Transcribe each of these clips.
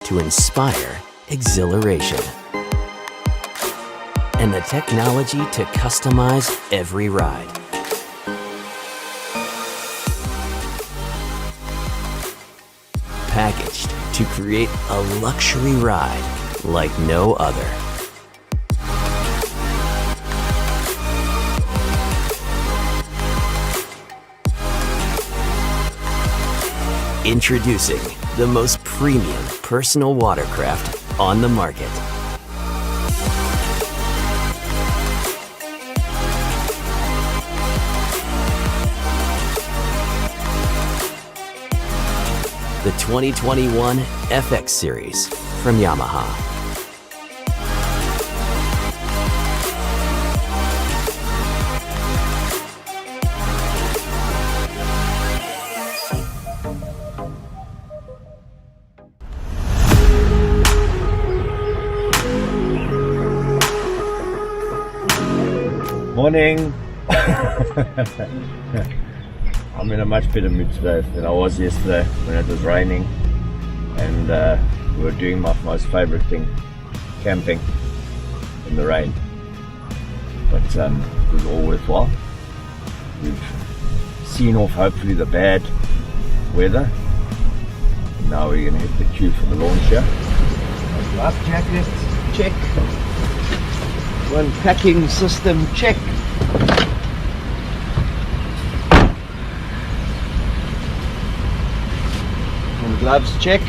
to inspire exhilaration, and the technology to customize every ride. Packaged to create a luxury ride like no other. Introducing the most premium personal watercraft on the market. The 2021 FX series from Yamaha. Morning. I'm in a much better mood today than I was yesterday when it was raining and we were doing my most favorite thing, camping in the rain. But it was all worthwhile. We've seen off hopefully the bad weather. Now we're going to hit the queue for the launch here. Life jacket, check. One packing system, check. And gloves, check.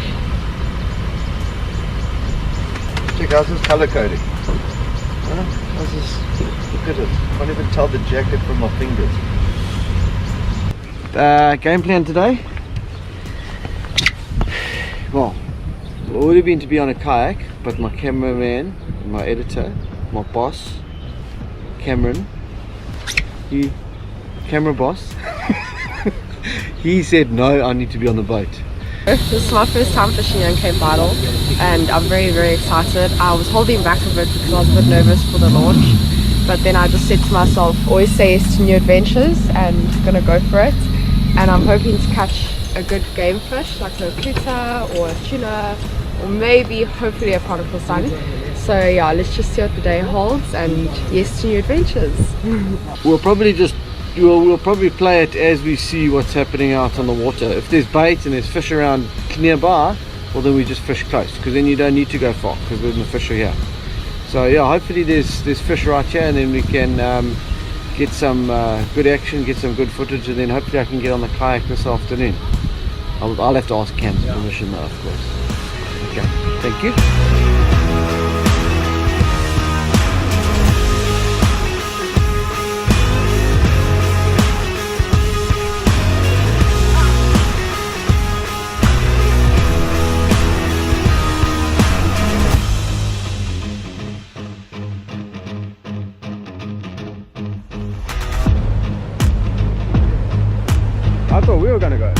Check, how's this color coding? How's this? Look at it. Can't even tell the jacket from my fingers. Game plan today? Well, it would have been to be on a kayak, but my cameraman, my editor, my boss, Cameron, camera boss, he said no, I need to be on the boat. This is my first time fishing in Cape Vidal and I'm very excited. I was holding back a bit because I was a bit nervous for the launch, but then I just said to myself, always say yes to new adventures and gonna go for it. And I'm hoping to catch a good game fish like a kuta or a tuna or maybe hopefully a prodigal son. So yeah, let's just see what the day holds and yes to new adventures. We'll probably play it as we see what's happening out on the water. If there's bait and there's fish around nearby, well then we just fish close, because then you don't need to go far because the fish are here. So yeah, hopefully there's fish right here and then we can get some good action, get some good footage, and then hopefully I can get on the kayak this afternoon. I'll have to ask Cam's permission though, of course. Okay, thank you. I thought we were gonna go.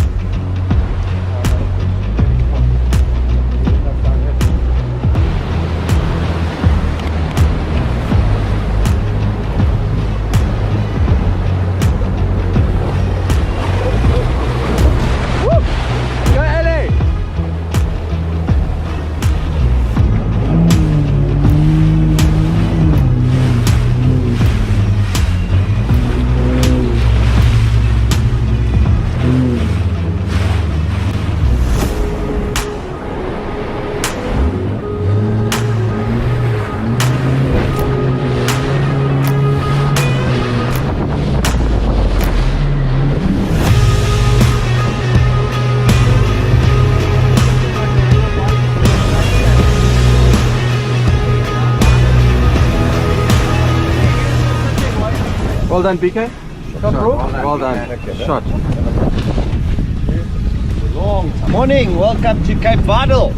Well done, BK. Shot, bro. Well done. Shot. Morning, welcome to Cape Vidal.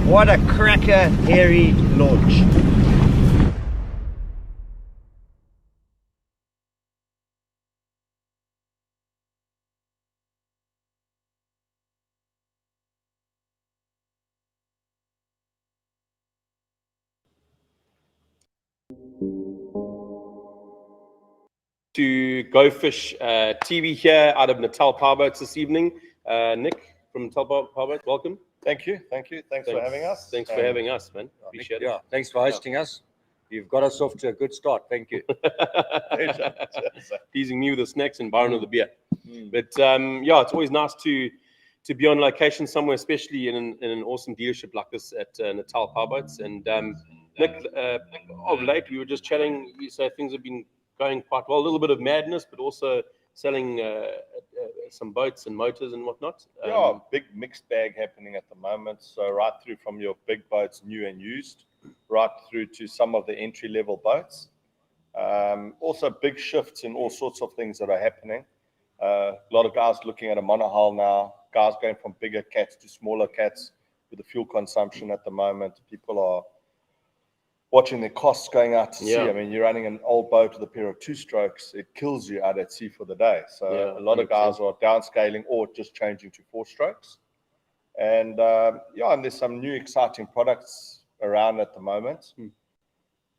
What a cracker, hairy launch. To Go Fish TV here out of Natal Powerboats this evening. Nick from Natal Powerboats, welcome. Thank you. Thanks for having us. Thanks for having us, man. I think, Appreciate yeah, thanks for hosting us. You've got us off to a good start. Thank you. it. Teasing me with the snacks and Byron with the beer. But yeah, it's always nice to be on location somewhere, especially in an awesome dealership like this at Natal Powerboats. And Nick, of late we were just chatting. You say things have been going quite well. A little bit of madness, but also selling some boats and motors and whatnot. Yeah, big mixed bag happening at the moment. So right through from your big boats, new and used, right through to some of the entry-level boats. Also big shifts in all sorts of things that are happening. A lot of guys looking at a monohull now, guys going from bigger cats to smaller cats with the fuel consumption at the moment. People are watching their costs going out to sea. I mean, you're running an old boat with a pair of 2-strokes, it kills you out at sea for the day. So a lot of guys are downscaling or just changing to 4-strokes. And and there's some new exciting products around at the moment.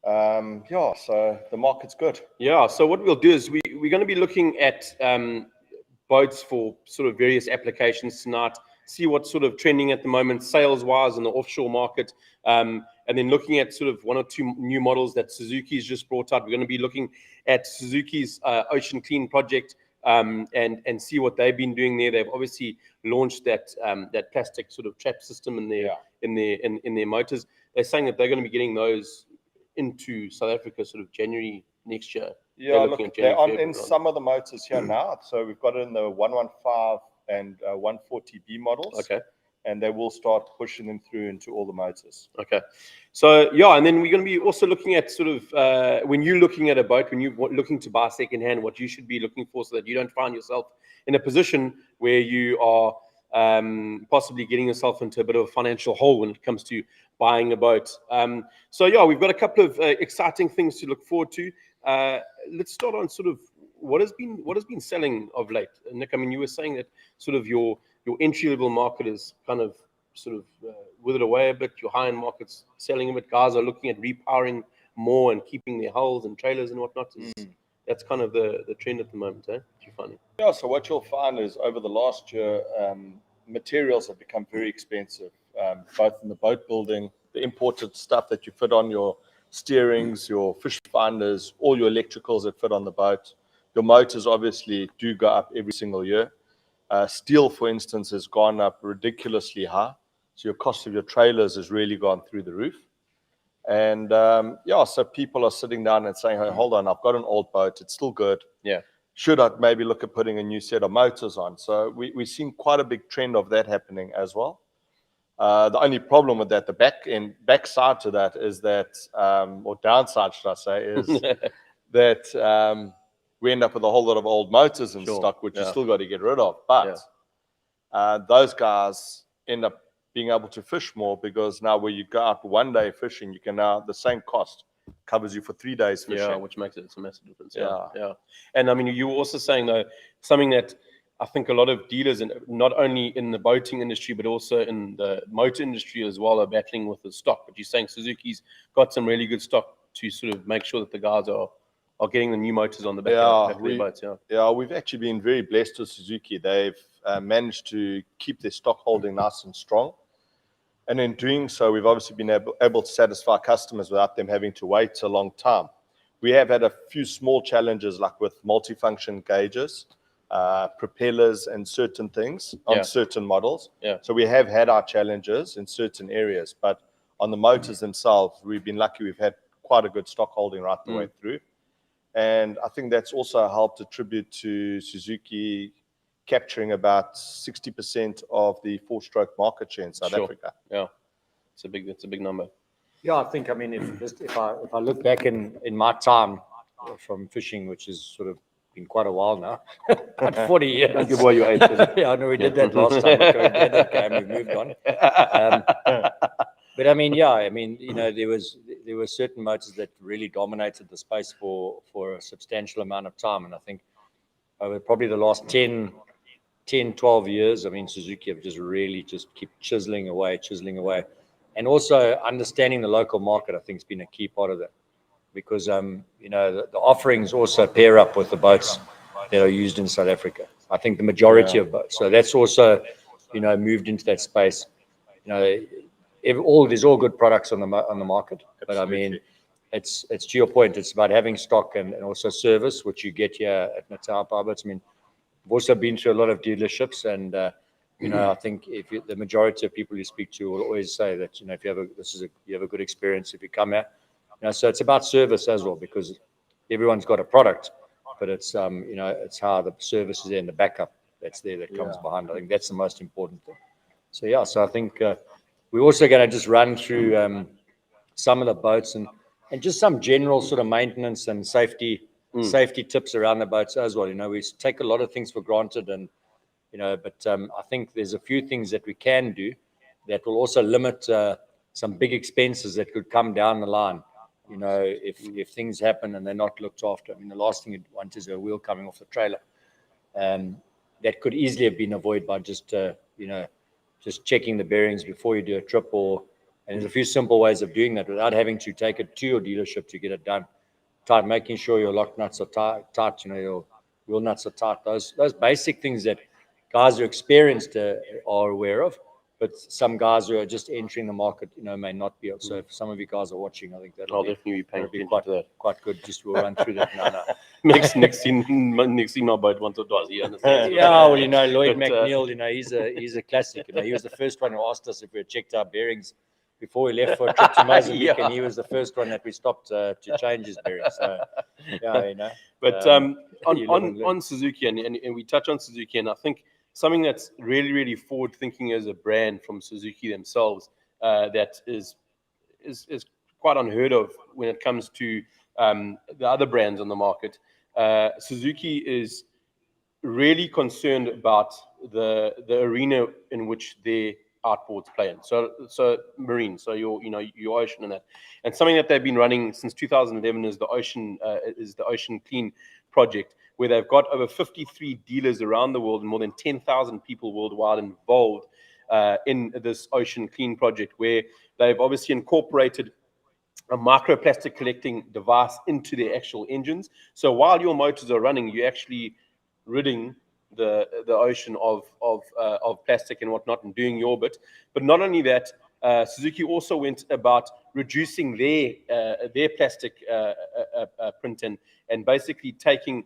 So the market's good. Yeah, so what we'll do is we're going to be looking at boats for sort of various applications tonight, see what's sort of trending at the moment sales-wise in the offshore market, and then looking at sort of 1 or 2 new models that Suzuki's just brought out. We're going to be looking at Suzuki's Ocean Clean project and see what they've been doing there. They've obviously launched that plastic sort of trap system in their motors. They're saying that they're going to be getting those into South Africa sort of January next year. Yeah, look, they're on in some of the motors here now. So we've got it in the 115 and 140B models. Okay. And they will start pushing them through into all the motors. Okay. So, yeah, and then we're going to be also looking at sort of when you're looking at a boat, when you're looking to buy secondhand, what you should be looking for so that you don't find yourself in a position where you are possibly getting yourself into a bit of a financial hole when it comes to buying a boat. So, yeah, we've got a couple of exciting things to look forward to. Let's start on sort of what has been selling of late. Nick, I mean, you were saying that sort of your entry-level market is kind of sort of withered away a bit. Your high-end market's selling a bit. Guys are looking at repowering more and keeping their hulls and trailers and whatnot. That's kind of the trend at the moment, eh? Do you find it? Yeah, so what you'll find is over the last year, materials have become very expensive, both in the boat building, the imported stuff that you fit on your steerings, your fish finders, all your electricals that fit on the boat. Your motors obviously do go up every single year. Steel, for instance, has gone up ridiculously high. So your cost of your trailers has really gone through the roof. And so people are sitting down and saying, hey, hold on, I've got an old boat. It's still good. Yeah. Should I maybe look at putting a new set of motors on? So we've seen quite a big trend of that happening as well. The only problem with that, the backside to that is that, or downside, should I say, is that we end up with a whole lot of old motors in stock, which you still got to get rid of. But those guys end up being able to fish more because now where you go out one day fishing, you can now, the same cost covers you for 3 days fishing. Yeah, which makes it a massive difference. Yeah. And I mean, you were also saying, though, something that I think a lot of dealers, and not only in the boating industry, but also in the motor industry as well, are battling with the stock. But you're saying Suzuki's got some really good stock to sort of make sure that the guys are getting the new motors on the back of their boats. Yeah, we've actually been very blessed with Suzuki. They've managed to keep their stock holding nice and strong. And in doing so, we've obviously been able to satisfy customers without them having to wait a long time. We have had a few small challenges, like with multifunction gauges, propellers, and certain things on certain models. So we have had our challenges in certain areas, but on the motors themselves, we've been lucky. We've had quite a good stock holding right the way through. And I think that's also helped attribute to Suzuki capturing about 60% of the 4-stroke market share in South Africa. Yeah, it's a big number. Yeah, I think, I mean, if I look back in my time from fishing, which has sort of been quite a while now, about 40 years. Don't give away your age. Yeah, I know we did that last time. We did that game, we moved on. But I mean, you know, there were certain motors that really dominated the space for a substantial amount of time. And I think over probably the last 10, 12 years, I mean, Suzuki have just keep chiseling away. And also understanding the local market, I think, has been a key part of that. Because, you know, the offerings also pair up with the boats that are used in South Africa. I think the majority of boats. So that's also, you know, moved into that space. there's all good products on the market. But I mean, it's to your point. It's about having stock and also service, which you get here at Natal Powerboats. I mean, I've also been to a lot of dealerships, and I think the majority of people you speak to will always say that if you have a good experience if you come here. So it's about service as well, because everyone's got a product, but it's it's how the service is there and the backup that's there that comes behind. I think that's the most important thing. So I think we're also going to just run through some of the boats and just some general sort of maintenance and safety tips around the boats as well. We take a lot of things for granted, and but I think there's a few things that we can do that will also limit some big expenses that could come down the line. If things happen and they're not looked after. I mean, the last thing you'd want is a wheel coming off the trailer. That could easily have been avoided by just checking the bearings before you do a trip, and there's a few simple ways of doing that without having to take it to your dealership to get it done. Making sure your lock nuts are tight, your wheel nuts are tight. Those basic things that guys who are experienced are aware of. But some guys who are just entering the market, may not be. So if some of you guys are watching, I think that'll definitely be paying attention quite, to that. Quite good. Just we'll run through that now. next thing my boat once or twice. He understands. Yeah, well, Lloyd McNeil, he's a classic. He was the first one who asked us if we had checked our bearings before we left for a trip to Mozambique, and he was the first one that we stopped to change his bearings. So, But on Suzuki, and we touch on Suzuki, and I think something that's really, really forward-thinking as a brand from Suzuki themselves, that is quite unheard of when it comes to the other brands on the market. Suzuki is really concerned about the arena in which their outboards play in. So marine, so your ocean and that. And something that they've been running since 2011 is the Ocean Clean project, where they've got over 53 dealers around the world and more than 10,000 people worldwide involved in this Ocean Clean project, where they've obviously incorporated a microplastic collecting device into their actual engines. So while your motors are running, you're actually ridding the ocean of plastic and whatnot and doing your bit. But not only that, Suzuki also went about reducing their plastic print and basically taking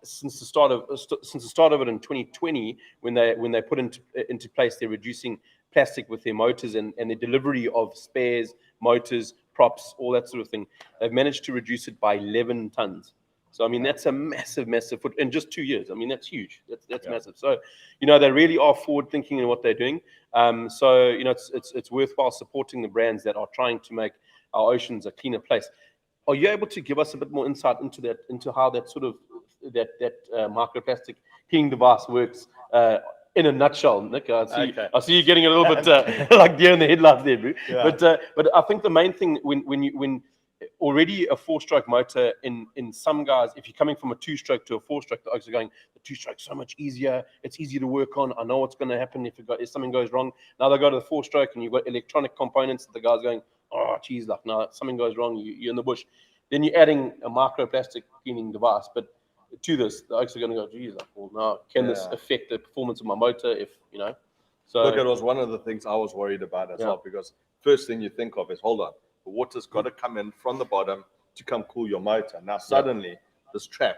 since the start of it in 2020, when they put into place, they're reducing plastic with their motors and the delivery of spares, motors, props, all that sort of thing. They've managed to reduce it by 11 tons. So I mean, that's a massive foot in just 2 years. I mean, that's huge. That's massive. So they really are forward thinking in what they're doing. So it's worthwhile supporting the brands that are trying to make our oceans a cleaner place. Are you able to give us a bit more insight into how that sort of microplastic cleaning device works in a nutshell, Nick? I see you getting a little bit like deer in the headlights there, bro. Yeah. But I think the main thing when already a 4-stroke motor in some guys, if you're coming from a 2-stroke to a 4-stroke, the oaks are going, the 2-stroke's so much easier. It's easier to work on. I know what's going to happen if something goes wrong. Now they go to the 4-stroke and you've got electronic components that the guy's going, oh, geez, like, no, something goes wrong, you're in the bush. Then you're adding a microplastic cleaning device. But to this, the oaks are going to go, geez, like, well, now, can this affect the performance of my motor So look, it was one of the things I was worried about as well, because first thing you think of is, hold on, the water's got to come in from the bottom to come cool your motor. Now, suddenly, this trap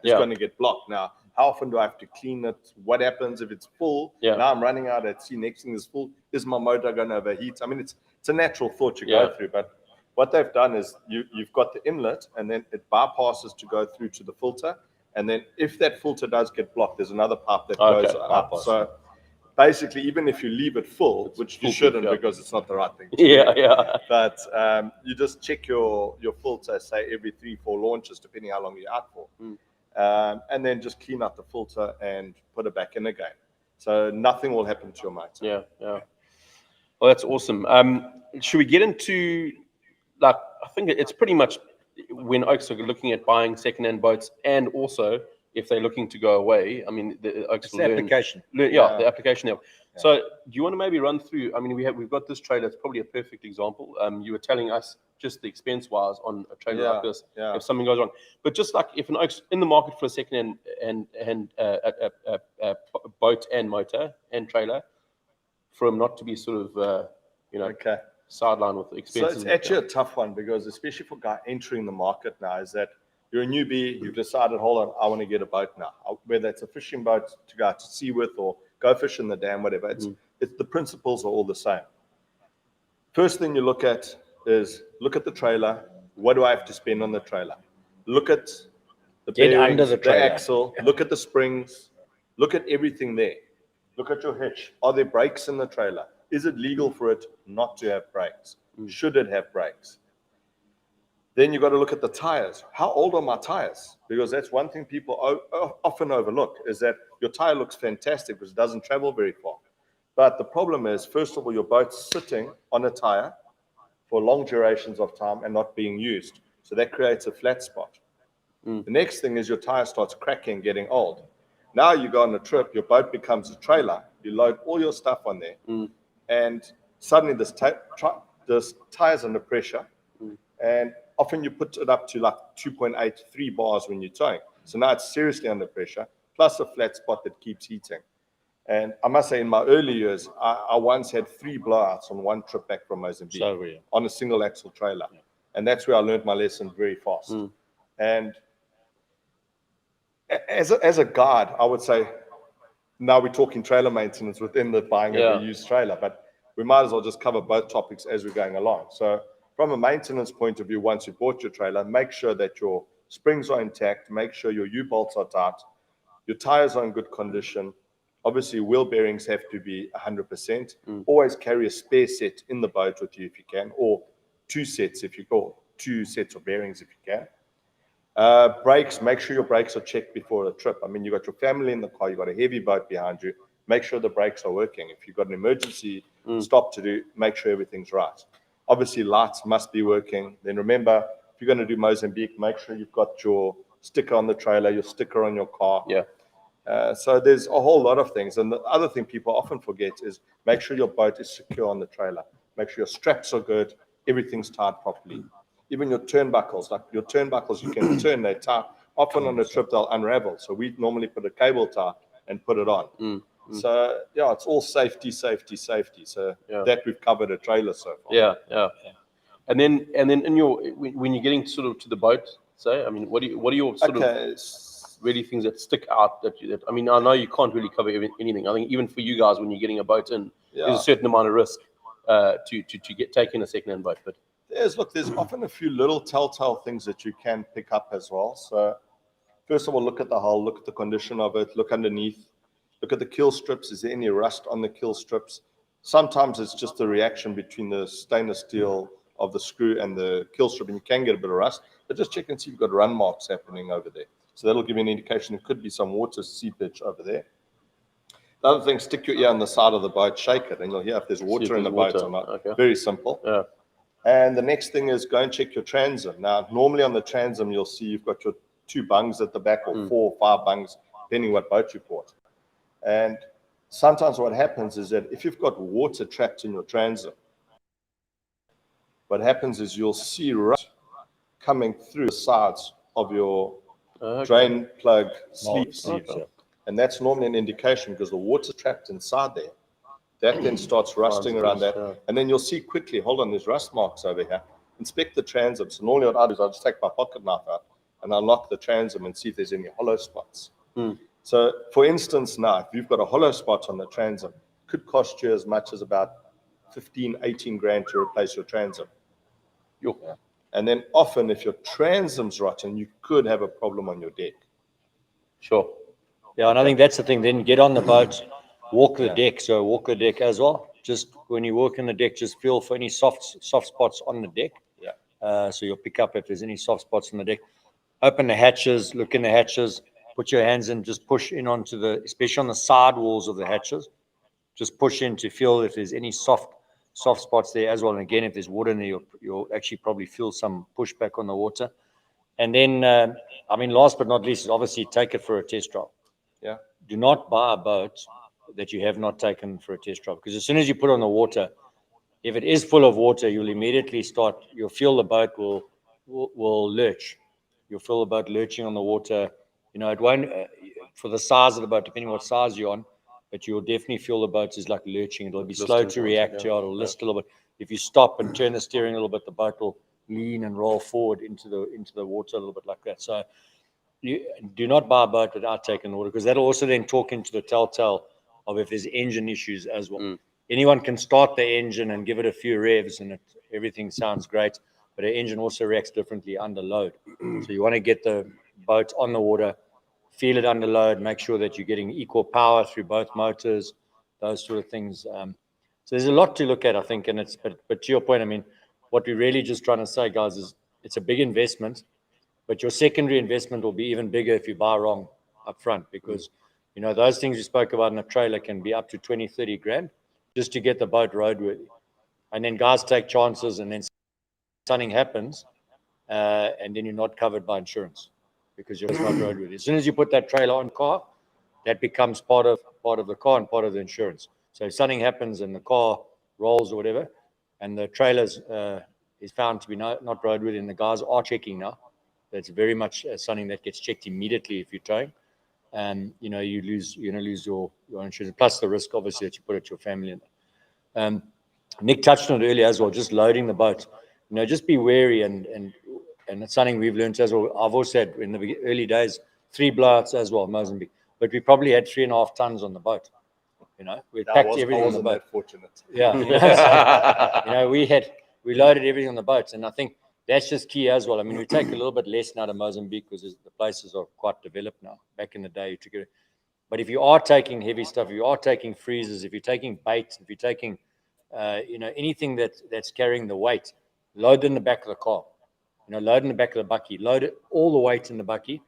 is going to get blocked. Now, how often do I have to clean it? What happens if it's full? Now I'm running out at sea. Next thing is full. Is my motor going to overheat? I mean, it's a natural thought you go through. But what they've done is you've got the inlet, and then it bypasses to go through to the filter. And then if that filter does get blocked, there's another pipe that goes up. So basically, even if you leave it full, which you shouldn't because it's not the right thing to do. But you just check your filter, say, every 3-4 launches, depending how long you're out for. And then just clean out the filter and put it back in again. So nothing will happen to your motor. Well, that's awesome. Should we get into, I think it's pretty much when oaks are looking at buying second-hand boats, and also if they're looking to go away. I mean, the oaks will learn the application now. So do you want to maybe run through? I mean, we've got this trailer. It's probably a perfect example. You were telling us just the expense-wise on a trailer like this, if something goes wrong. But just like if an oak's in the market for a second-hand and boat and motor and trailer, for him not to be sort of, Okay. sidelined with So expenses? it's actually a tough one because especially for guy entering the market now is that you're a newbie, you've decided, hold on, I want to get a boat now. Whether it's a fishing boat to go out to sea with or go fish in the dam, whatever. It's the principles are all the same. First thing you look at is look at the trailer. What do I have to spend on the trailer? Look at the Get bearings, under the trailer. axle, look at the springs, look at everything there. Look at your hitch. Are there brakes in the trailer? Is it legal for it not to have brakes? Should it have brakes? Then you've got to look at the tires. How old are my tires? Because that's one thing people often overlook is that your tire looks fantastic because it doesn't travel very far. But the problem is, first of all, your boat's sitting on a tire for long durations of time and not being used. So that creates a flat spot. The next thing is your tire starts cracking, getting old. Now you go on a trip, your boat becomes a trailer. You load all your stuff on there. And suddenly this tire's under pressure. And often you put it up to like 2.8, 3 bars when you're towing. So now it's seriously under pressure, plus a flat spot that keeps heating. And I must say, in my early years, I once had 3 blowouts on one trip back from Mozambique on a single axle trailer. And that's where I learned my lesson very fast. And as a guide, I would say, now we're talking trailer maintenance within the buying of a used trailer, but we might as well just cover both topics as we're going along. So from a maintenance point of view, once you bought your trailer, make sure that your springs are intact, make sure your U-bolts are tight, your tires are in good condition. Obviously, wheel bearings have to be 100%. Always carry a spare set in the boat with you if you can, or 2 sets if you go, 2 sets of bearings if you can. Brakes, make sure your brakes are checked before a trip. I mean, you've got your family in the car, you've got a heavy boat behind you, make sure the brakes are working. If you've got an emergency stop to do, make sure everything's right. Obviously, lights must be working. Then remember, if you're going to do Mozambique, make sure you've got your sticker on the trailer, your sticker on your car. So there's a whole lot of things. And the other thing people often forget is make sure your boat is secure on the trailer. Make sure your straps are good, everything's tied properly. Even your turnbuckles, you can turn, they're tight. Often on a trip, they'll unravel. So we normally put a cable tie and put it on. So, yeah, it's all safety. So that we've covered a trailer so far. And then in your when you're getting sort of to the boat, say, I mean, what are your sort of really things that stick out that I mean, I know you can't really cover anything. I think even for you guys when you're getting a boat in, there's a certain amount of risk to get taken a second-hand boat. But there's often a few little telltale things that you can pick up as well. So first of all, look at the hull, look at the condition of it, look underneath, look at the kill strips. Is there any rust on the kill strips? Sometimes it's just a reaction between the stainless steel of the screw and the kill strip, and you can get a bit of rust, but just check and see if you've got run marks happening over there. So that'll give you an indication. It could be some water seepage over there. The other thing, stick your ear on the side of the boat, shake it, and you'll hear if there's water in the boat or not. Very simple. And the next thing is go and check your transom. Now, normally on the transom, you'll see you've got your 2 bungs at the back, or 4 or 5 bungs, depending what boat you bought. And sometimes what happens is that if you've got water trapped in your transom, what happens is you'll see rust coming through the sides of your drain plug sleeves. And that's normally an indication because the water's trapped inside there. That then starts rusting around that. And then you'll see quickly, hold on, there's rust marks over here. Inspect the transom. So normally what I do is I'll just take my pocket knife out and I'll lock the transom and see if there's any hollow spots. So for instance, now, if you've got a hollow spot on the transom, it could cost you as much as about 15, 18 grand to replace your transom. And then often if your transom's rotten, you could have a problem on your deck. Yeah, and I think that's the thing. Then get on the boat, walk the deck. So walk the deck as well. Just when you walk in the deck, just feel for any soft spots on the deck. So you'll pick up if there's any soft spots on the deck. Open the hatches, look in the hatches, put your hands in, just push in onto especially on the side walls of the hatches. Just push in to feel if there's any soft spots there as well. And again, if there's water in there, you'll actually probably feel some pushback on the water. And then, I mean, last but not least, is obviously take it for a test drive. Do not buy a boat that you have not taken for a test drive, because as soon as you put it on the water, if it is full of water, you'll immediately you'll feel the boat will lurch. You'll feel the boat lurching on the water. You know, it won't, for the size of the boat, depending on what size you're on, but you'll definitely feel the boat is like lurching. It'll be Listing slow to towards it, react yeah. to it. It'll list a little bit. If you stop and turn the steering a little bit, the boat will lean and roll forward into the water a little bit like that. So you do not buy a boat without taking the water, because that'll also then talk into the telltale of if there's engine issues as well. Anyone can start the engine and give it a few revs and everything sounds great, but an engine also reacts differently under load. So you want to get the boat on the water, feel it under load, make sure that you're getting equal power through both motors, those sort of things. So there's a lot to look at, I think, and but to your point, I mean, what we're really just trying to say, guys, is it's a big investment, but your secondary investment will be even bigger if you buy wrong up front, because those things you spoke about in a trailer can be up to 20, 30 grand just to get the boat roadworthy. And then guys take chances, and then something happens, and then you're not covered by insurance because you're not roadworthy. As soon as you put that trailer on car, that becomes part of the car and part of the insurance. So if something happens and the car rolls or whatever, and the trailer is found to be not roadworthy, and the guys are checking now, that's very much something that gets checked immediately if you're towing. And you're going to lose your insurance, plus the risk obviously that you put at your family. Nick touched on it earlier as well, just loading the boat. Just be wary, and it's something we've learned as well. I've also had in the early days 3 blowouts as well, Mozambique, but we probably had 3.5 tons on the boat. We packed everything on the boat. Fortunate. Yeah, we loaded everything on the boats, and I think that's just key as well. I mean, we take a little bit less now to Mozambique because the places are quite developed now. Back in the day, you took it. But if you are taking heavy stuff, if you are taking freezers, if you're taking bait, if you're taking, anything that's carrying the weight, load in the back of the car. Load in the back of the bucky. Load it all the weight in the bucky,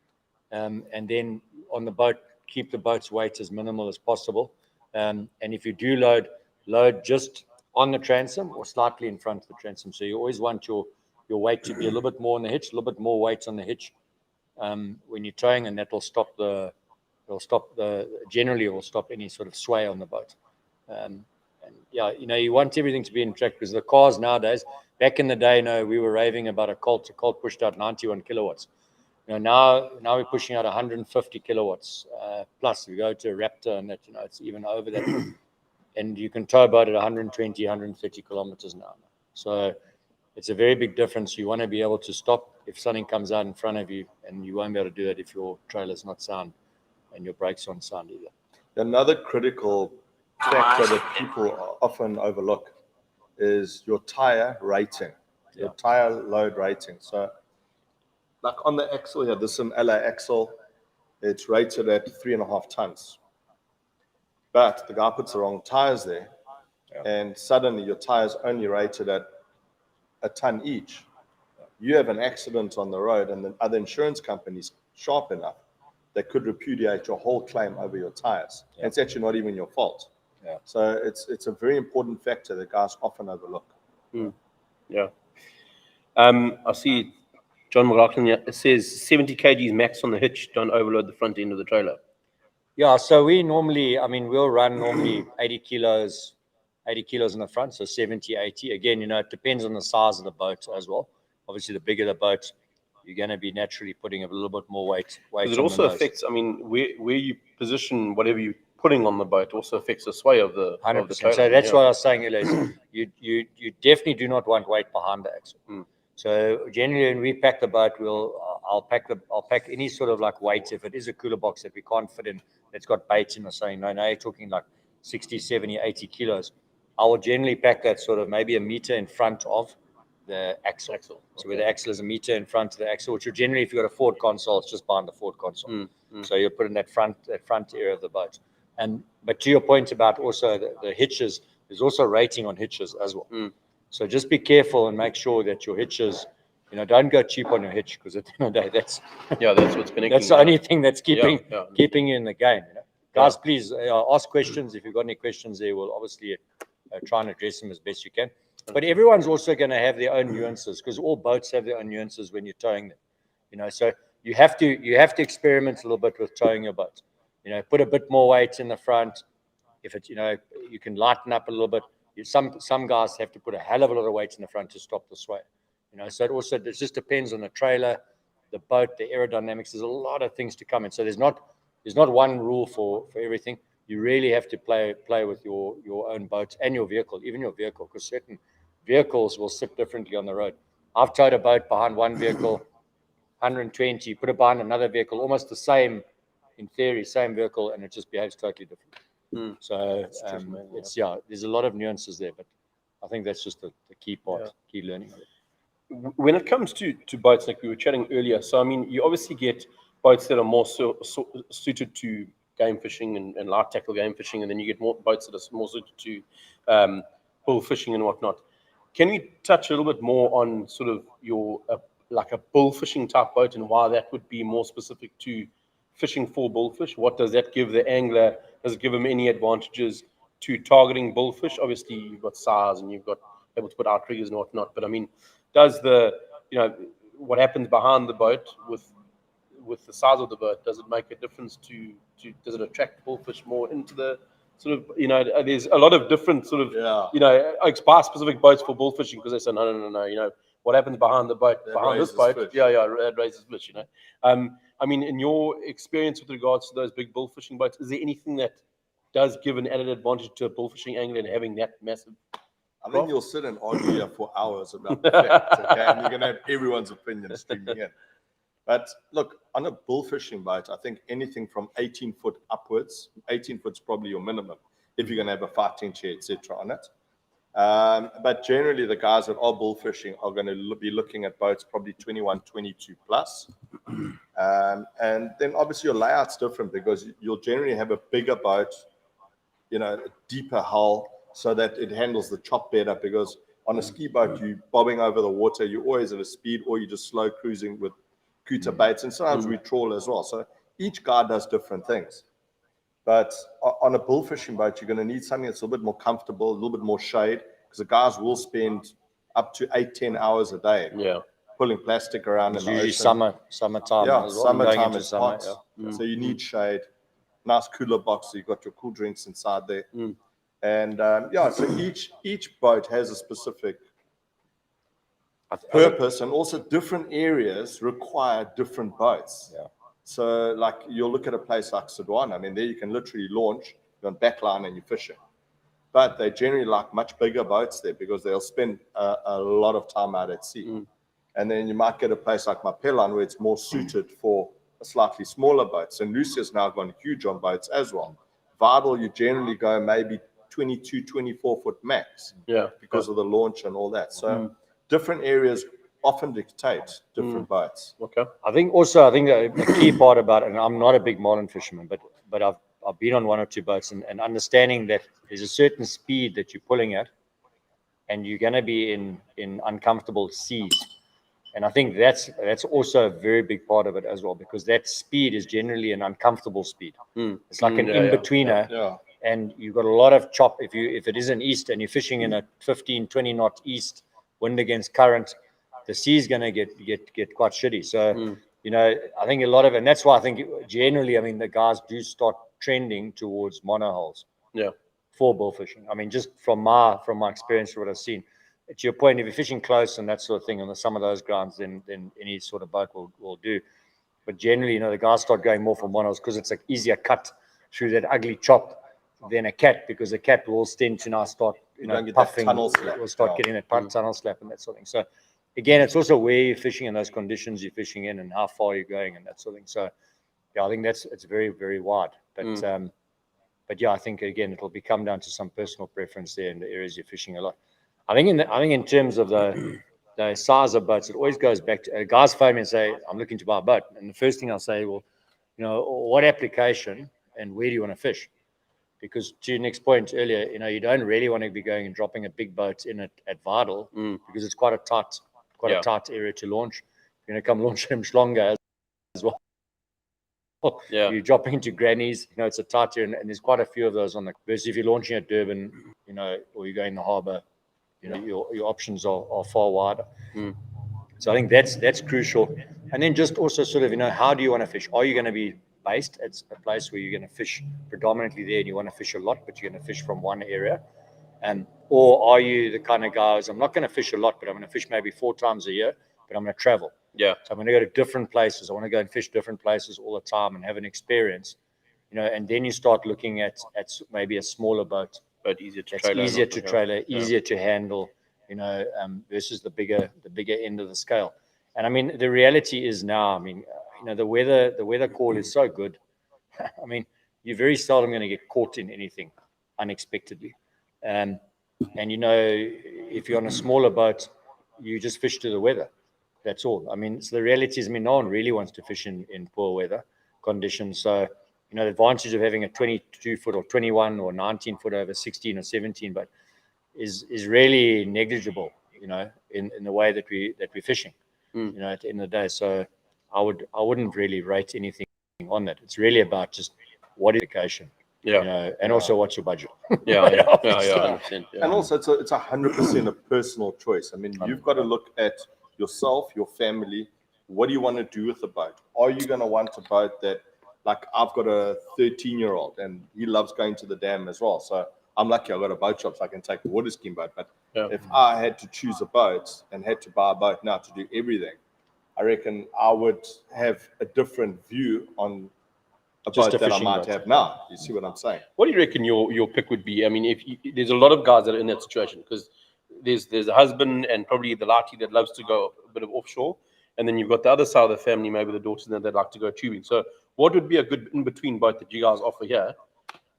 and then on the boat, keep the boat's weight as minimal as possible. And if you do load just on the transom or slightly in front of the transom. So you always want your weight to be a little bit more on the hitch, a little bit more weight on the hitch when you're towing, and that will stop generally it will stop any sort of sway on the boat. And yeah, you want everything to be in track, because the cars nowadays, back in the day, we were raving about a Colt. A Colt pushed out 91 kilowatts. Now we're pushing out 150 kilowatts plus. We go to a Raptor, and that it's even over that, and you can tow a boat at 120, 130 kilometers an hour. So it's a very big difference. You want to be able to stop if something comes out in front of you, and you won't be able to do that if your trailer's not sound and your brakes aren't sound either. Another critical factor that people often overlook is your tire rating, your tire load rating. So, like on the axle here, this is an LA axle. It's rated at 3.5 tons. But the guy puts the wrong tires there, and suddenly your tires only rated at 1 ton each. You have an accident on the road, and the other insurance companies, sharp enough, they could repudiate your whole claim over your tires. And it's actually not even your fault. So it's a very important factor that guys often overlook. Yeah. I see John McLaughlin, it says 70 kgs max on the hitch, don't overload the front end of the trailer. Yeah, so we normally, we'll run normally 80 kilos in the front, so 70, 80. Again, it depends on the size of the boat as well. Obviously, the bigger the boat, you're going to be naturally putting a little bit more weight It also affects, where you position whatever you're putting on the boat also affects the sway of the 100%. trailer. So that's what I was saying earlier. You definitely do not want weight behind the axle. So generally, when we pack the boat, I'll pack any sort of like weight. If it is a cooler box that we can't fit in, that's got bait in or something. No, you're talking like 60, 70, 80 kilos. I will generally pack that sort of maybe a meter in front of the axle. So where the axle is a meter in front of the axle, which generally, if you've got a Ford console, it's just behind the Ford console. So you'll put in that front area of the boat. But to your point about also the hitches, there's also rating on hitches as well. So just be careful and make sure that your hitches, don't go cheap on your hitch, because at the end of the day, that's what's connecting. That's the only thing that's keeping you in the game. Guys, please ask questions. If you've got any questions there, we'll obviously try and address them as best you can. But everyone's also going to have their own nuances, because all boats have their own nuances when you're towing them. So you have to experiment a little bit with towing your boat. Put a bit more weight in the front. If it's you can lighten up a little bit. Some guys have to put a hell of a lot of weight in the front to stop the sway. So it just depends on the trailer, the boat, the aerodynamics. There's a lot of things to come in. So there's not one rule for everything. you really have to play with your own boat and your vehicle, even your vehicle, because certain vehicles will sit differently on the road. I've towed a boat behind one vehicle, 120, put it behind another vehicle, almost the same, in theory, same vehicle, and it just behaves totally different. So there's a lot of nuances there, but I think that's just the key part, key learning. When it comes to boats, like we were chatting earlier, so I mean, you obviously get boats that are more suited to game fishing and light tackle game fishing, and then you get more boats that are more suited to bull fishing and whatnot. Can we touch a little bit more on sort of your like a bull fishing type boat and why that would be more specific to fishing for bullfish? What does that give the angler? Does it give them any advantages to targeting bullfish? Obviously, you've got size and you've got able to put out triggers and whatnot, but I mean, does what happens behind the boat with the size of the boat, does it make a difference to does it attract bullfish more into the sort of, there's a lot of different sort of, buy specific boats for bullfishing because they say, no, what happens behind the boat, behind this boat, fish. It raises fish, I mean, in your experience with regards to those big bullfishing boats, is there anything that does give an added advantage to a bullfishing angler and having that massive? I think you'll sit and argue here for hours about the facts, okay? And you're going to have everyone's opinion streaming in. But look, on a bullfishing boat, I think anything from 18 foot upwards, 18 foot's probably your minimum if you're going to have a fighting chair, etc. on it. But generally, the guys that are bullfishing are going to be looking at boats probably 21, 22 plus. And then obviously your layout's different because you'll generally have a bigger boat, a deeper hull, so that it handles the chop better, because on a ski boat, you're bobbing over the water, you're always at a speed, or you're just slow cruising with cooter baits, and sometimes we trawl as well. So each guy does different things. But on a bullfishing boat, you're going to need something that's a little bit more comfortable, a little bit more shade, because the guys will spend up to 8-10 hours a day pulling plastic around in the usually ocean. Summertime. Yeah, as well. summertime is hot. Yeah. So you need shade, nice cooler box, so you've got your cool drinks inside there. And so each boat has a specific purpose, and also different areas require different boats. Yeah. So like you'll look at a place like Sidwan, I mean, there you can literally launch, you're on backline and you're fishing. But they generally like much bigger boats there because they'll spend a lot of time out at sea. And then you might get a place like Mapelan where it's more suited for a slightly smaller boat. St. Lucia's now gone huge on boats as well. Vidal, you generally go maybe 22, 24 foot max because of the launch and all that. So different areas often dictate different boats. Okay. I think the key part about it, and I'm not a big marlin fisherman, but I've been on one or two boats and understanding that there's a certain speed that you're pulling at and you're going to be in uncomfortable seas. And I think that's also a very big part of it as well, because that speed is generally an uncomfortable speed. It's like an in-betweener. Yeah. And you've got a lot of chop. If it is an east and you're fishing in a 15, 20 knot east, wind against current, the sea's going to get quite shitty. So, I think a lot of it, and that's why I think generally, the guys do start trending towards monohulls for bullfishing. I mean, just from my experience, what I've seen. To your point, if you're fishing close and that sort of thing on some of those grounds, then any sort of boat will do. But generally, the guys start going more for monos because it's an easier cut through that ugly chop than a cat, because a cat will tend to now start puffing, will start getting that tunnel slap and that sort of thing. So again, it's also where you're fishing and those conditions you're fishing in and how far you're going and that sort of thing. So I think it's very, very wide. But I think again it'll come down to some personal preference there in the areas you're fishing a lot. I think in terms of the size of boats, it always goes back to guys phone me and say, I'm looking to buy a boat. And the first thing I'll say, well, what application and where do you want to fish? Because to Nick's point earlier, you don't really want to be going and dropping a big boat in at Vidal because it's quite a tight area to launch. You're going to come launch him Schlonga as well. You're dropping into grannies, it's a tight area, and there's quite a few of those on the versus if you're launching at Durban, or you're going to the harbour, your options are far wider. So I think that's crucial. And then just also sort of, how do you want to fish? Are you going to be based at a place where you're going to fish predominantly there and you want to fish a lot, but you're going to fish from one area? Or are you the kind of guys, I'm not going to fish a lot, but I'm going to fish maybe 4 times a year, but I'm going to travel. So I'm going to go to different places. I want to go and fish different places all the time and have an experience. and then you start looking at maybe a smaller boat But easier to that's trailer. easier to trailer, easier to handle, versus the bigger end of the scale. And I mean, the reality is now, I mean, the weather call is so good. I mean, you're very seldom going to get caught in anything unexpectedly. And if you're on a smaller boat, you just fish to the weather. That's all. I mean, so the reality is, I mean, no one really wants to fish in poor weather conditions. So, the advantage of having a 22-foot or 21 or 19-foot over 16 or 17 boat is really negligible, in the way that we're fishing, at the end of the day. So I wouldn't really rate anything on that. It's really about just what is the vacation, and also what's your budget. Yeah, 100%. Yeah. And also, it's 100% a personal choice. I mean, you've got to look at yourself, your family. What do you want to do with the boat? Are you going to want a boat that, like, I've got a 13-year-old and he loves going to the dam as well. So I'm lucky I've got a boat shop so I can take a water skiing boat. But if I had to choose a boat and had to buy a boat now to do everything, I reckon I would have a different view on a Just boat a that I fishing might boat. have now. You see what I'm saying? What do you reckon your pick would be? I mean, there's a lot of guys that are in that situation, because there's a husband and probably the latie that loves to go a bit of offshore, and then you've got the other side of the family, maybe the daughters that like to go tubing. So what would be a good in-between boat that you guys offer here?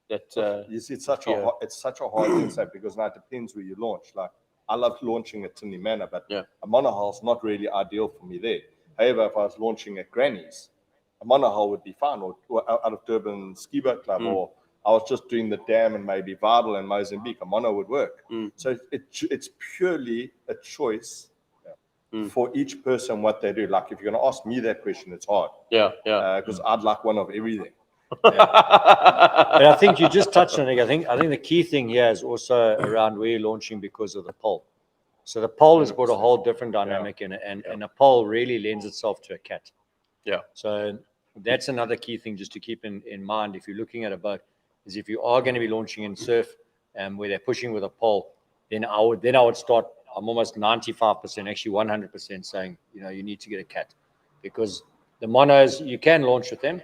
That You see, it's such a hard thing to say, because now it depends where you launch. Like, I love launching at Tinley Manor, but a monohull is not really ideal for me there. However, if I was launching at Granny's, a monohull would be fine, or out of Durban Ski Boat Club, or I was just doing the dam and maybe Vidal and Mozambique, a mono would work. So it's purely a choice for each person what they do. Like, if you're going to ask me that question, it's hard. Because I'd like one of everything. But I think you just touched on it. I think the key thing here is also around where you're launching, because of the pole. So the pole has brought a whole different dynamic in it, and a pole really lends itself to a cat. So that's another key thing just to keep in mind if you're looking at a boat, is if you are going to be launching in surf where they're pushing with a pole, then I would start. I'm almost 95%, actually 100% saying, you need to get a cat, because the monos, you can launch with them,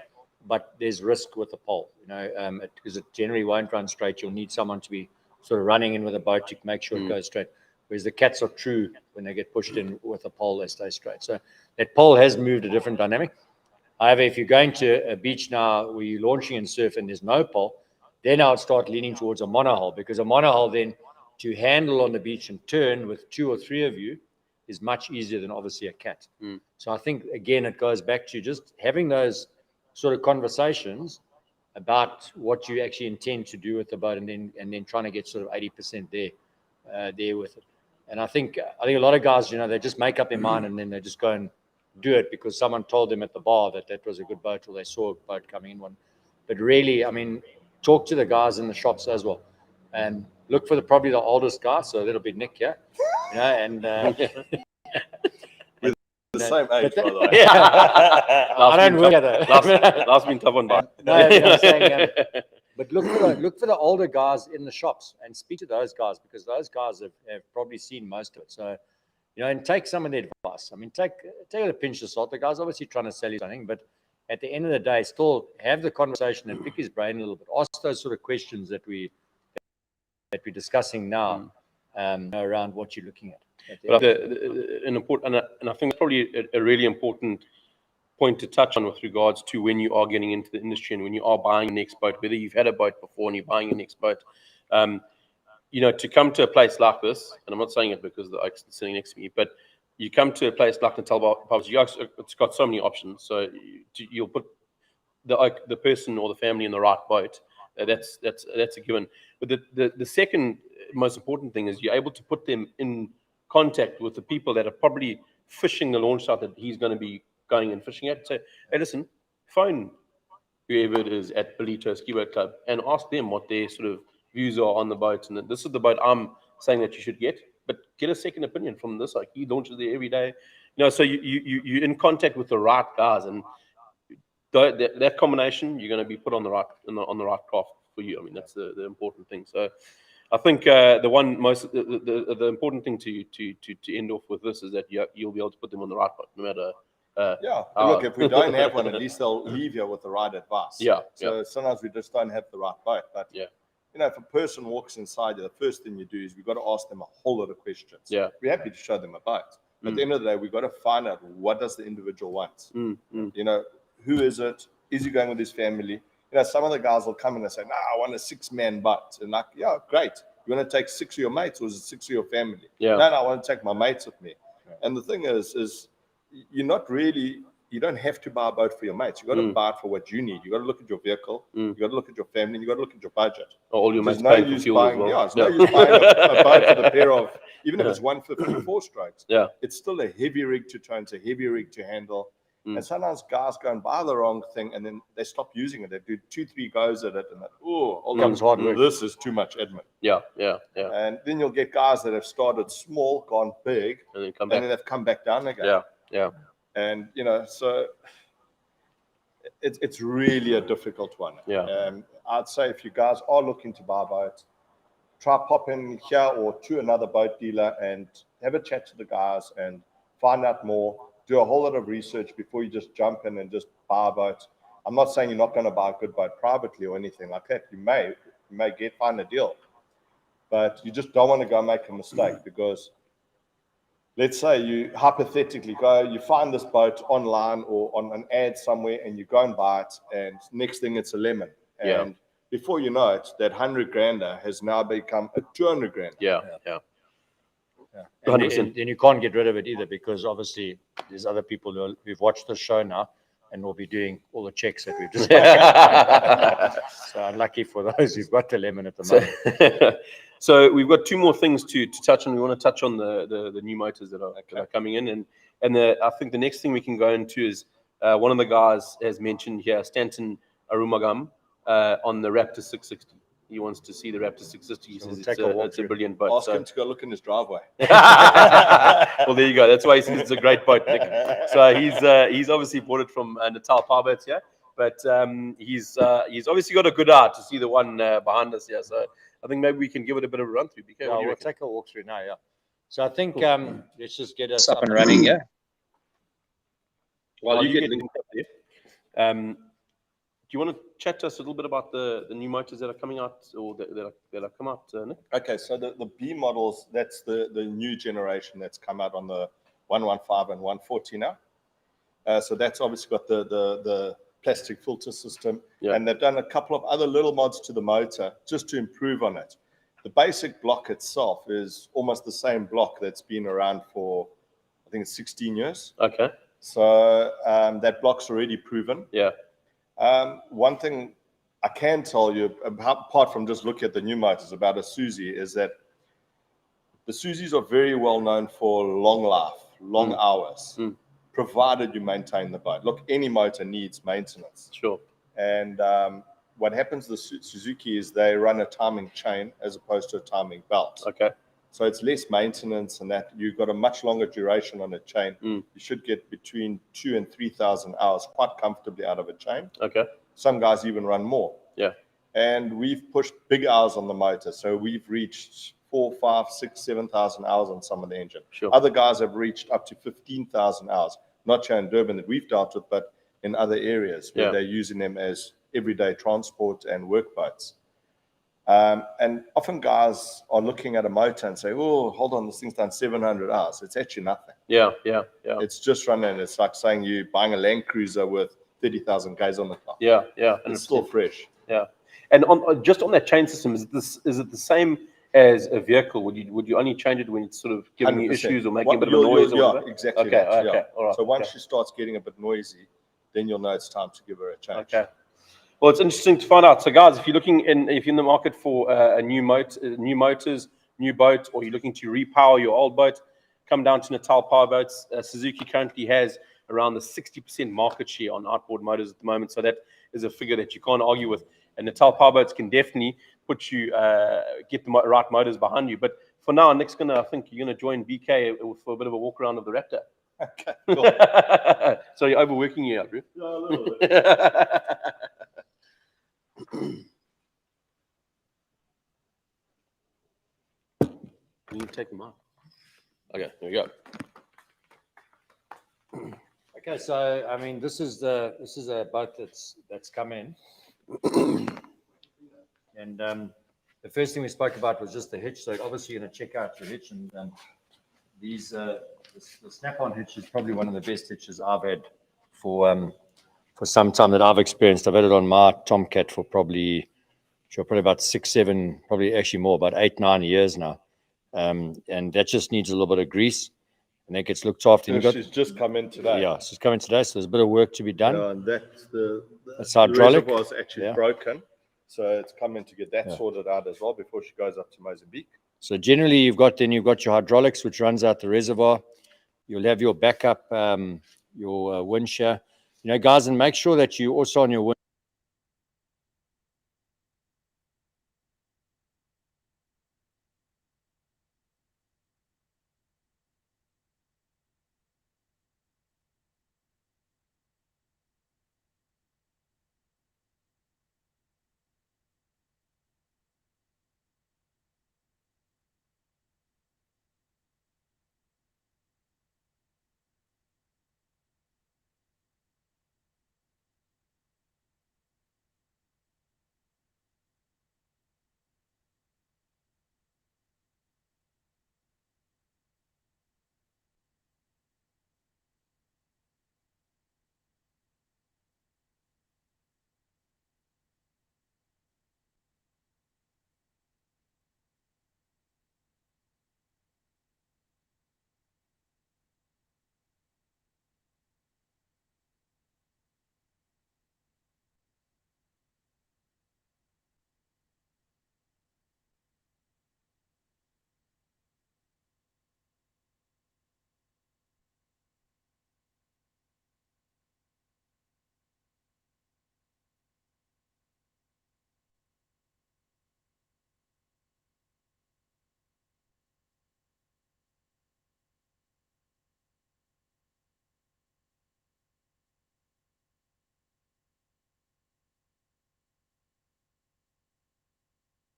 but there's risk with the pole, because it generally won't run straight. You'll need someone to be sort of running in with a boat to make sure it goes straight. Whereas the cats are true, when they get pushed in with a pole, they stay straight. So that pole has moved a different dynamic. However, if you're going to a beach now where you're launching in surf and there's no pole, then I would start leaning towards a monohull, because a monohull then to handle on the beach and turn with 2 or 3 of you is much easier than obviously a cat. So I think, again, it goes back to just having those sort of conversations about what you actually intend to do with the boat, and then trying to get sort of 80% there with it. And I think a lot of guys, they just make up their mind and then they just go and do it because someone told them at the bar that was a good boat, or they saw a boat coming in one. But really, I mean, talk to the guys in the shops as well, and look for probably the oldest guy. So that'll be Nick here, and The same age, by the way. I don't work at it. Last been tough on that. No, I'm saying, but look for the older guys in the shops and speak to those guys, because those guys have probably seen most of it. So, and take some of their advice. I mean, take it with a pinch of salt. The guy's obviously trying to sell you something, but at the end of the day, still have the conversation and pick his brain a little bit. Ask those sort of questions that we're discussing now around what you're looking at. But an important, and I think that's probably a really important point to touch on with regards to when you are getting into the industry and when you are buying your next boat, whether you've had a boat before and you're buying your next boat, to come to a place like this, and I'm not saying it because the Oak's sitting next to me, but you come to a place like Natal, it's got so many options. So you'll put the person or the family in the right boat. That's a given. But the second most important thing is you're able to put them in contact with the people that are probably fishing the launch site that he's going to be going and fishing at. Say, hey, listen, phone whoever it is at Belito Ski Boat Club and ask them what their sort of views are on the boat. And this is the boat I'm saying that you should get, but get a second opinion from this. Like, he launches there every day. So you're in contact with the right guys, and that combination, you're going to be put on the right craft for you. I mean, that's the important thing. So I think the important thing to end off with this is that you'll be able to put them on the right boat, no matter Yeah. Ah. Look, if we don't have one, at least they'll leave here with the right advice. Yeah, So sometimes we just don't have the right boat. But Yeah. you know, if a person walks inside you, the first thing you do is we've got to ask them a whole lot of questions. Yeah. We're happy to show them a boat. But at the end of the day, we've got to find out what does the individual want. You know, who is it? Is he going with his family? You know, some of the guys will come in and say, no, I want a 6-man boat. And like, yeah, great. You want to take 6 of your mates or is it 6 of your family? Yeah. No, I want to take my mates with me. And the thing is you're not really, you don't have to buy a boat for your mates. You got to buy it for what you need. You got to look at your vehicle. You got to look at your family. You got to look at your budget. All your mates There's no paying for use fuel buying, as well. yeah, it's no use buying a boat with a pair of, even if it's 154 strokes. Yeah. It's still a heavy rig to tow. It's a heavy rig to handle. And sometimes guys go and buy the wrong thing and then they stop using it. They do 2-3 goes at it and Comes hard work. this is too much admin. Yeah. And then you'll get guys that have started small, gone big, And then come and back. then they've come back down again. Yeah. And, you know, so it's really a difficult one. Yeah. I'd say if you guys are looking to buy a boat, try pop in here or to another boat dealer and have a chat to the guys and find out more. Do a whole lot of research before you just jump in and just buy a boat. I'm not saying you're not going to buy a good boat privately or anything like that. You may find a deal, but you just don't want to go make a mistake because let's say you hypothetically you find this boat online or on an ad somewhere and you go and buy it and next thing it's a lemon. And before you know it, that 100 grander has now become a 200 grand. Yeah. And then you can't get rid of it either because obviously there's other people who've watched the show now and will be doing all the checks that we've just So unlucky for those who've got the lemon at the moment. So we've got 2 more things to touch on. We want to touch on the new motors that are coming in, and I think the next thing we can go into is one of the guys has mentioned here, Stanton Arumagam, on the Raptor 660. He wants to see the Raptor 660. He says it's a brilliant boat. Ask him to go look in his driveway. Well, there you go. That's why he says it's a great boat, Nick. So he's obviously bought it from Natal Powerboats, yeah. But he's obviously got a good eye to see the one behind us here. So I think maybe we can give it a bit of a run through. BK, Yeah, we'll take a walk through now. Yeah. So I think let's just get us up and running. Yeah. While you get linked up there, do you want to chat to us a little bit about the new motors that are coming out or that have come out, Nick? Okay, so the B models, that's the new generation that's come out on the 115 and 140 now. So that's obviously got the plastic filter system, and they've done a couple of other little mods to the motor just to improve on it. The basic block itself is almost the same block that's been around for, I think it's 16 years. Okay. So that block's already proven. Yeah. One thing I can tell you, apart from just looking at the new motors about a Suzuki, is that the Suzukis are very well known for long life, long hours, provided you maintain the boat. Look, any motor needs maintenance. Sure. And what happens to the Suzuki is they run a timing chain as opposed to a timing belt. Okay. So it's less maintenance and that you've got a much longer duration on a chain. You should get between 2,000 and 3,000 hours quite comfortably out of a chain. Okay. Some guys even run more. Yeah. And we've pushed big hours on the motor. So we've reached 4,000, 5,000, 6,000, 7,000 hours on some of the engine. Sure. Other guys have reached up to 15,000 hours, not here in Durban that we've dealt with, but in other areas where they're using them as everyday transport and work boats. And often guys are looking at a motor and say, oh, hold on, this thing's done 700 hours. It's actually nothing. Yeah. It's just running. It's like saying you're buying a Land Cruiser with 30,000 Ks on the clock. Yeah. It's still fresh. Yeah. And just on that chain system, is it the same as a vehicle? Would you only change it when it's sort of giving you 100%. issues or making a bit of a noise? Exactly. Okay. All right. So once she starts getting a bit noisy, then you'll know it's time to give her a change. Okay. Well, it's interesting to find out. So, guys, if you're in the market for a new motors, new boat, or you're looking to repower your old boat, come down to Natal Powerboats. Suzuki currently has around the 60% market share on outboard motors at the moment. So that is a figure that you can't argue with. And Natal Powerboats can definitely put you get the right motors behind you. But for now, Nick's I think you're gonna join BK for a bit of a walk around of the Raptor. Okay. Cool. So you're overworking you out, bro. Yeah, a little bit. You can take them out. Okay, there we go. Okay, so I mean, this is a boat that's come in, and the first thing we spoke about was just the hitch. So obviously, you're going to check out your hitch, and the snap-on hitch is probably one of the best hitches I've had for some time that I've experienced. I've had it on my Tomcat for probably about 6, 7, probably actually more, about 8, 9 years now, and that just needs a little bit of grease. And that gets looked after. So she's just come in today. Yeah, she's coming today, so there's a bit of work to be done. Yeah, and that's the hydraulic. The reservoir's actually broken, so it's coming to get that sorted out as well before she goes up to Mozambique. So generally, you've got your hydraulics, which runs out the reservoir. You'll have your backup, your winch here. You know, guys, and make sure that you also on your winch.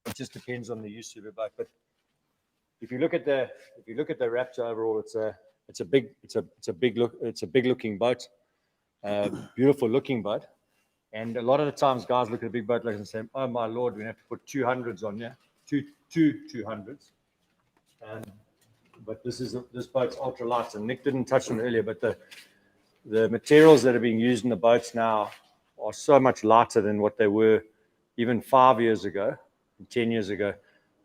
It just depends on the use of your boat, but if you look at the Raptor overall, it's a big looking boat, beautiful looking boat. And a lot of the times, guys look at a big boat like and say, "Oh my lord, we have to put 200s on here, two 200s." But this boat's ultra light, and Nick didn't touch on it earlier, but the materials that are being used in the boats now are so much lighter than what they were even 5 years ago, 10 years ago,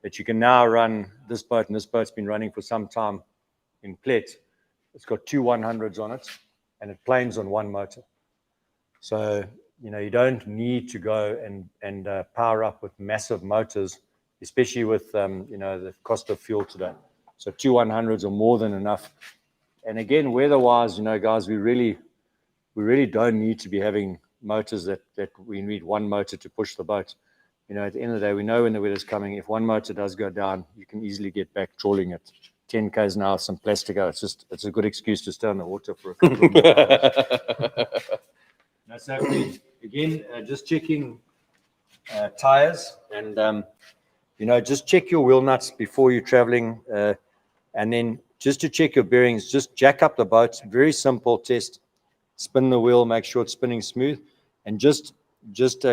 that you can now run this boat, and this boat's been running for some time in Plet. It's got 2 100s on it, and it planes on one motor. So, you know, you don't need to go and power up with massive motors, especially with, you know, the cost of fuel today. So 2 100s are more than enough. And again, weather-wise, you know, guys, we really don't need to be having motors that we need one motor to push the boat. You know, at the end of the day, we know when the weather's coming. If one motor does go down, you can easily get back trawling at 10 k's an hour, some Plastico. It's a good excuse to stay on the water for a couple of hours. Now, so again, just checking tires, and you know, just check your wheel nuts before you're traveling, and then just to check your bearings, just jack up the boat. Very simple test. Spin the wheel, make sure it's spinning smooth, and just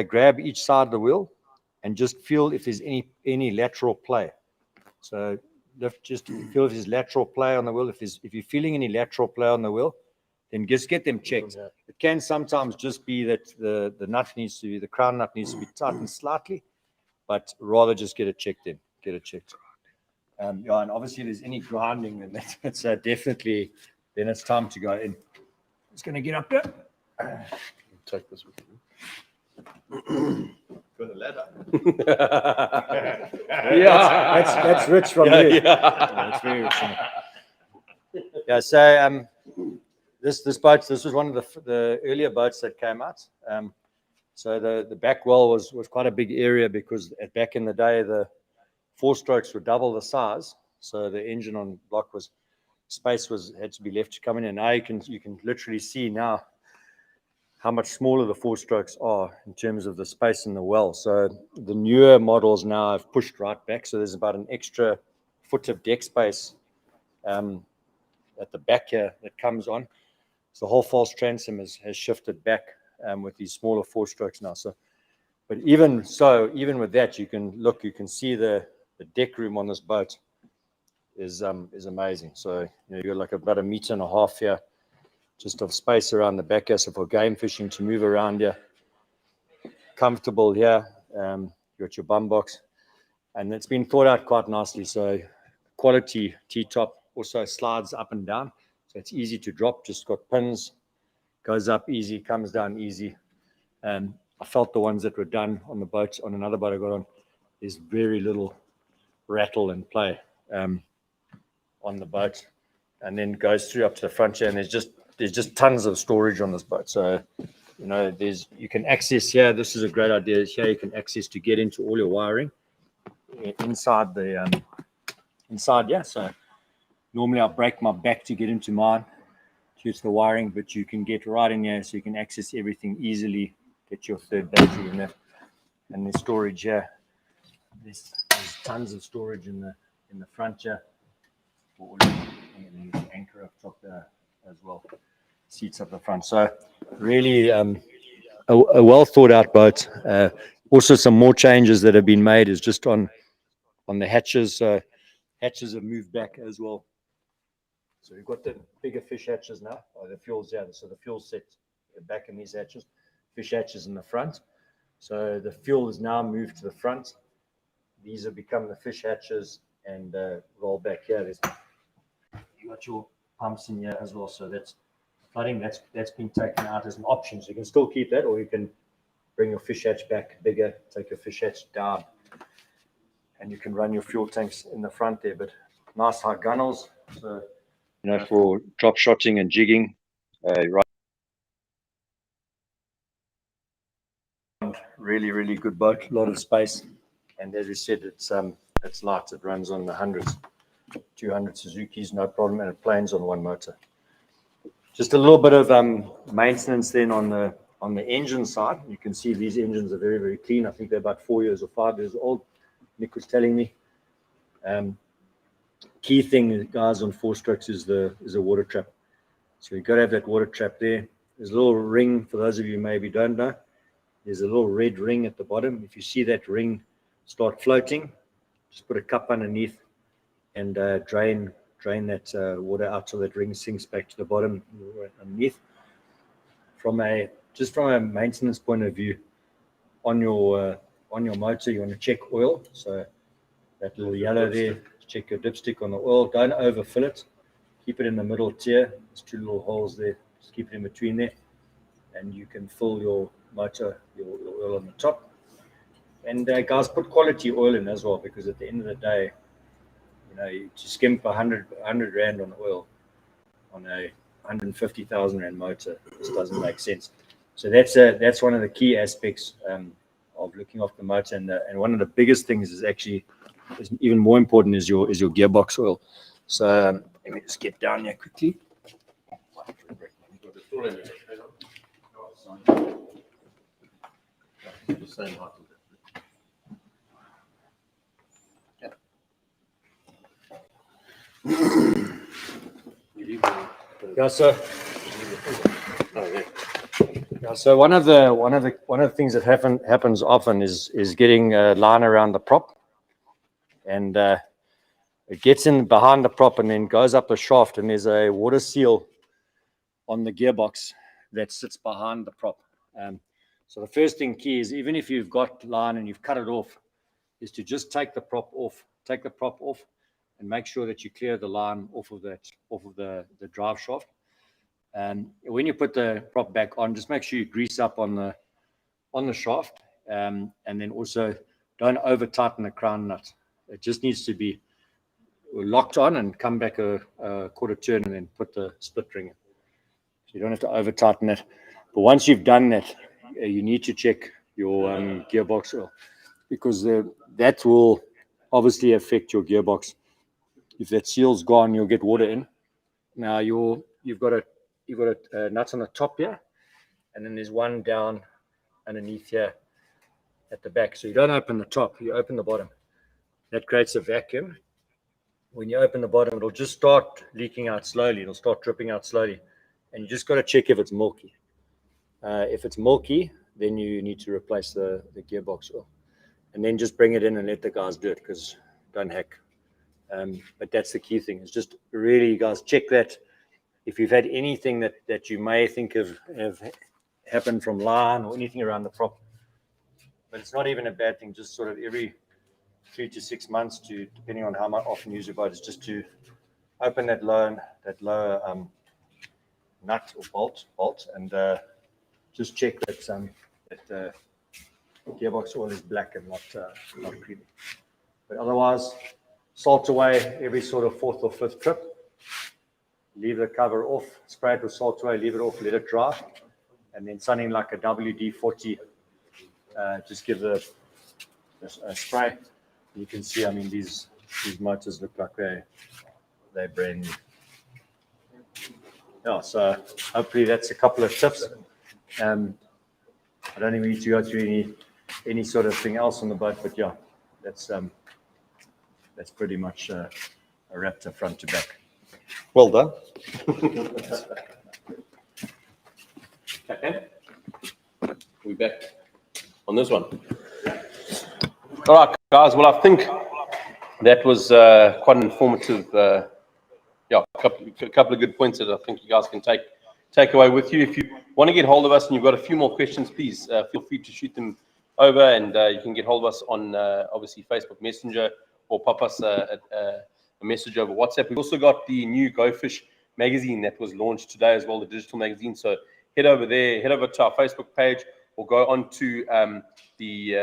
grab each side of the wheel and just feel if there's any lateral play. So just feel if there's lateral play on the wheel. If you're feeling any lateral play on the wheel, then just get them checked. It can sometimes just be that the crown nut needs to be tightened slightly, but rather just get it checked in. Get it checked. Yeah, and obviously if there's any grinding, then that's definitely, then it's time to go in. Just going to get up there. Take this with you. Got a ladder. Yeah, that's rich from you. Yeah, that's very rich. Yeah, so this boat, this was one of the earlier boats that came out. So the back well was quite a big area, because back in the day the 4-strokes were double the size, so the engine on block had to be left to come in, and now you can literally see now how much smaller the 4-strokes are in terms of the space in the well. So the newer models now have pushed right back, so there's about an extra foot of deck space at the back here that comes on. So the whole false transom has shifted back with these smaller 4-strokes now. So, but even so, even with that, you can see the deck room on this boat is amazing. So you've got like about 1.5 meters here, just of space around the back here. So for game fishing to move around here, comfortable here. You got your bum box, and it's been thought out quite nicely. So quality T-top, also slides up and down, so it's easy to drop. Just got pins, goes up easy, comes down easy. I felt the ones that were done on the boat, on another boat I got on, there's very little rattle and play on the boat, and then goes through up to the front here, and there's just tons of storage on this boat. So you can access here. This is a great idea. Here you can access to get into all your wiring inside the yeah. So normally I break my back to get into mine, to use the wiring, but you can get right in here, so you can access everything easily. Get your third battery in there, and there's storage here. There's tons of storage in the front here, and then there's an anchor up top there as well. Seats up the front. So really a well thought out boat. Also some more changes that have been made is just on the hatches. Hatches have moved back as well. So we've got the bigger fish hatches now. The fuel's out. So the fuel set back in these hatches. Fish hatches in the front. So the fuel is now moved to the front. These have become the fish hatches, and roll back here. You got your pumps in here as well. So that's flooding. That's been taken out as an option. So you can still keep that, or you can bring your fish hatch back bigger, take your fish hatch down, and you can run your fuel tanks in the front there. But nice high gunnels, so for drop shotting and jigging. Right. Really good boat. A lot of space, and as we said, it's light. It runs on the 200 Suzukis, no problem, and it planes on one motor. Just a little bit of maintenance then on the engine side. You can see these engines are very clean. I think they're about 4 years or 5 years old. Nick was telling me. Key thing, guys, on 4-strokes is a water trap. So you've got to have that water trap there. There's a little ring, for those of you who maybe don't know. There's a little red ring at the bottom. If you see that ring start floating, just put a cup underneath and drain that water out so that ring sinks back to the bottom underneath. From a maintenance point of view, on your motor, you want to check oil. So that little yellow there, check your dipstick on the oil. Don't overfill it. Keep it in the middle tier. There's 2 little holes there. Just keep it in between there, and you can fill your motor, your oil on the top. And guys, put quality oil in as well, because at the end of the day, to skimp 100 Rand on oil on a 150,000 Rand motor just doesn't make sense. So that's one of the key aspects of looking after the motor. And one of the biggest things is even more important is your gearbox oil. So let me just get down here quickly. So one of the things that happens often is getting a line around the prop, and it gets in behind the prop and then goes up the shaft, and there's a water seal on the gearbox that sits behind the prop. So the first thing key is, even if you've got line and you've cut it off, is to just take the prop off, and make sure that you clear the line off of the drive shaft. And when you put the prop back on, just make sure you grease up on the shaft, and then also don't over tighten the crown nut. It just needs to be locked on and come back a quarter turn, and then put the split ring in. So you don't have to over tighten it. But once you've done that, you need to check your gearbox oil, because that will obviously affect your gearbox. If that seal's gone, you'll get water in. Now you've got a nut on the top here, and then there's one down underneath here at the back. So you don't open the top, you open the bottom. That creates a vacuum. When you open the bottom, it'll just start leaking out slowly. It'll start dripping out slowly. and you just got to check if it's milky. If it's milky, then you need to replace the gearbox oil, and then just bring it in and let the guys do it, because don't hack. But that's the key thing, is just really, you guys, check that. If you've had anything that you may think have happened from line or anything around the prop, but it's not even a bad thing, just sort of every 3 to 6 months, to depending on how much often you use your boat, is just to open that lower nut or bolt, and just check that gearbox oil is black and not creamy. But otherwise, salt away every sort of 4th or 5th trip. Leave the cover off, spray it with salt away, leave it off, let it dry, and then something like a WD-40, just give a spray. You can see, I mean, these motors look like they're brand new. Yeah, so hopefully that's a couple of tips. I don't think we need to go through any sort of thing else on the boat, but yeah, that's pretty much a Raptor front to back. Well done. Okay. We're back on this one. All right, guys. Well, I think that was quite an informative, a couple of good points that I think you guys can take away with you. If you want to get hold of us and you've got a few more questions, please feel free to shoot them over, and you can get hold of us on obviously Facebook Messenger, or pop us a message over WhatsApp. We've also got the new Go Fish magazine that was launched today as well, the digital magazine. So head over there, head over to our Facebook page, or go onto the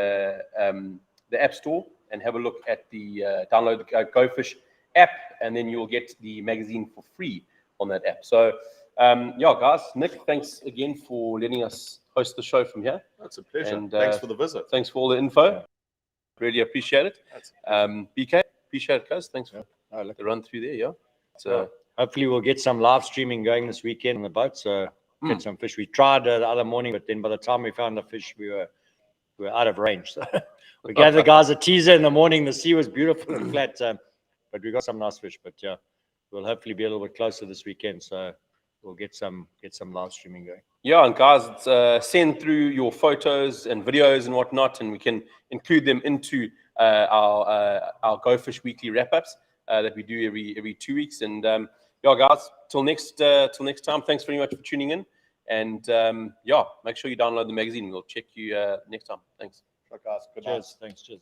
App Store and have a look at download the Go Fish app, and then you'll get the magazine for free on that app. So guys, Nick, thanks again for letting us host the show from here. That's a pleasure. And thanks for the visit. Thanks for all the info. Really appreciate it. BK, appreciate it, guys. Thanks for the run through there. Yeah. So hopefully we'll get some live streaming going this weekend on the boat. So get some fish. We tried the other morning, but then by the time we found the fish, we were out of range. So we gave the guys a teaser in the morning. The sea was beautiful and flat, but we got some nice fish. But yeah, we'll hopefully be a little bit closer this weekend. So we'll get some live streaming going. Yeah, and guys, send through your photos and videos and whatnot, and we can include them into our Go Fish weekly wrap-ups that we do every 2 weeks. And guys, till next time. Thanks very much for tuning in, and make sure you download the magazine. We'll check you next time. Thanks. Sure, guys. Good night. Cheers. Thanks. Cheers.